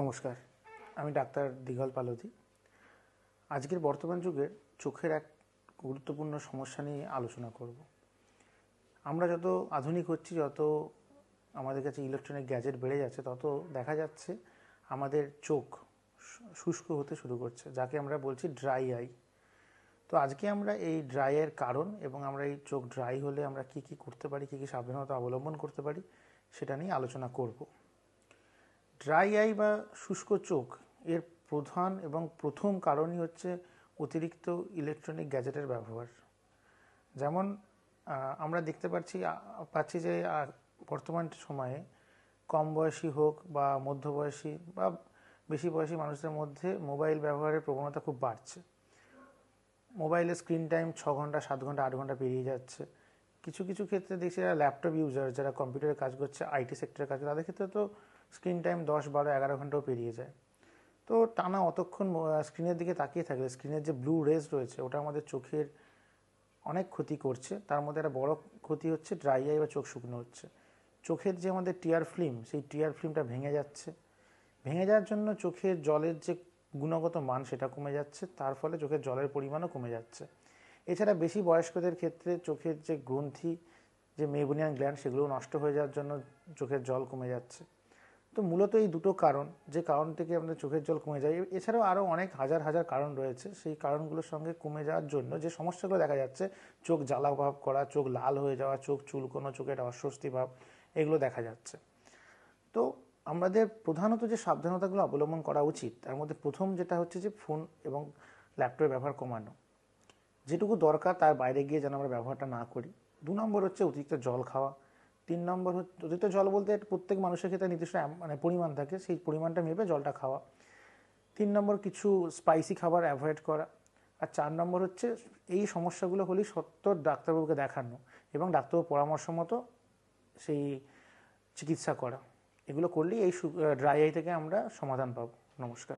নমস্কার, আমি ডাক্তার দিগল পালোধি। আজকের বর্তমান যুগের চোখের এক গুরুত্বপূর্ণ সমস্যা নিয়ে আলোচনা করব। আমরা যত আধুনিক হচ্ছি, যত আমাদের কাছে ইলেকট্রনিক গ্যাজেট বেড়ে যাচ্ছে, তত দেখা যাচ্ছে আমাদের চোখ শুষ্ক হতে শুরু করছে, যাকে আমরা বলছি ড্রাই আই। তো আজকে আমরা এই ড্রাই আইয়ের কারণ এবং আমরা এই চোখ ড্রাই হলে আমরা কি কি করতে পারি, কি কি সাবধানতা অবলম্বন করতে পারি, সেটা নিয়ে আলোচনা করব। ড্রাই আই বা শুষ্ক চোখ এর প্রধান এবং প্রথম কারণই হচ্ছে অতিরিক্ত ইলেকট্রনিক গ্যাজেটের ব্যবহার। যেমন আমরা দেখতে পাচ্ছি যে বর্তমান সময়ে কম বয়সী হোক বা মধ্যবয়সী বা বেশি বয়সী মানুষদের মধ্যে মোবাইল ব্যবহারের প্রবণতা খুব বাড়ছে। মোবাইলের স্ক্রিন টাইম 6 ঘন্টা, 7 ঘন্টা, 8 ঘন্টা পেরিয়ে যাচ্ছে। কিছু কিছু ক্ষেত্রে দেখছি যারা ল্যাপটপ ইউজার, যারা কম্পিউটারে কাজ করছে, আইটি সেক্টরে কাজ করছে, তাদের ক্ষেত্রে তো স্ক্রিন টাইম 10, 12, 11 ঘন্টাও পেরিয়ে যায়। তো টানা অতক্ষণ স্ক্রিনের দিকে তাকিয়ে থাকলে স্ক্রিনের যে ব্লু রেজ রয়েছে, ওটা আমাদের চোখের অনেক ক্ষতি করছে। তার মধ্যে একটা বড় ক্ষতি হচ্ছে ড্রাই আই বা চোখ শুকনো হচ্ছে। চোখের যে আমাদের টিয়ার ফিল্ম, সেই টিয়ার ফিল্মটা ভেঙে যাচ্ছে। ভেঙে যাওয়ার জন্য চোখের জলের যে গুণগত মান সেটা কমে যাচ্ছে, তার ফলে চোখের জলের পরিমাণও কমে যাচ্ছে। এছাড়া বেশি বয়স্কদের ক্ষেত্রে চোখের যে গ্রন্থি, যে মেইবোনিয়ান গ্ল্যান্ড, সেগুলোও নষ্ট হয়ে যাওয়ার জন্য চোখের জল কমে যাচ্ছে। তো মূলত এই দুটো কারণ, যে কারণ থেকে আমাদের চোখের জল কমে যায়, এছাড়াও আরও অনেক হাজার হাজার কারণ রয়েছে। সেই কারণগুলোর সঙ্গে কমে যাওয়ার জন্য যে সমস্যাগুলো দেখা যাচ্ছে, চোখ জ্বালা ভাব করা, চোখ লাল হয়ে যাওয়া, চোখ চুলকোনো, চোখে একটা অস্বস্তি ভাব, এগুলো দেখা যাচ্ছে। তো আমাদের প্রধানত যে সাবধানতাগুলো অবলম্বন করা উচিত, তার মধ্যে প্রথম যেটা হচ্ছে যে ফোন এবং ল্যাপটপের ব্যবহার কমানো। যেটুকু দরকার তার বাইরে গিয়ে যেন আমরা ব্যবহারটা না করি। 2 নম্বর হচ্ছে অতিরিক্ত জল খাওয়া। 3 নম্বর হচ্ছে, অতিরিক্ত জল বলতে প্রত্যেক মানুষের ক্ষেত্রে নির্দিষ্ট পরিমাণ থাকে, সেই পরিমাণটা মেপে জলটা খাওয়া। 3 নম্বর কিছু স্পাইসি খাবার অ্যাভয়েড করা। আর 4 নম্বর হচ্ছে এই সমস্যাগুলো হলেই সত্ত্বর ডাক্তারবাবুকে দেখানো এবং ডাক্তারবাবুর পরামর্শ মতো সেই চিকিৎসা করা। এগুলো করলেই এই ড্রাই আই থেকে আমরা সমাধান পাব। নমস্কার।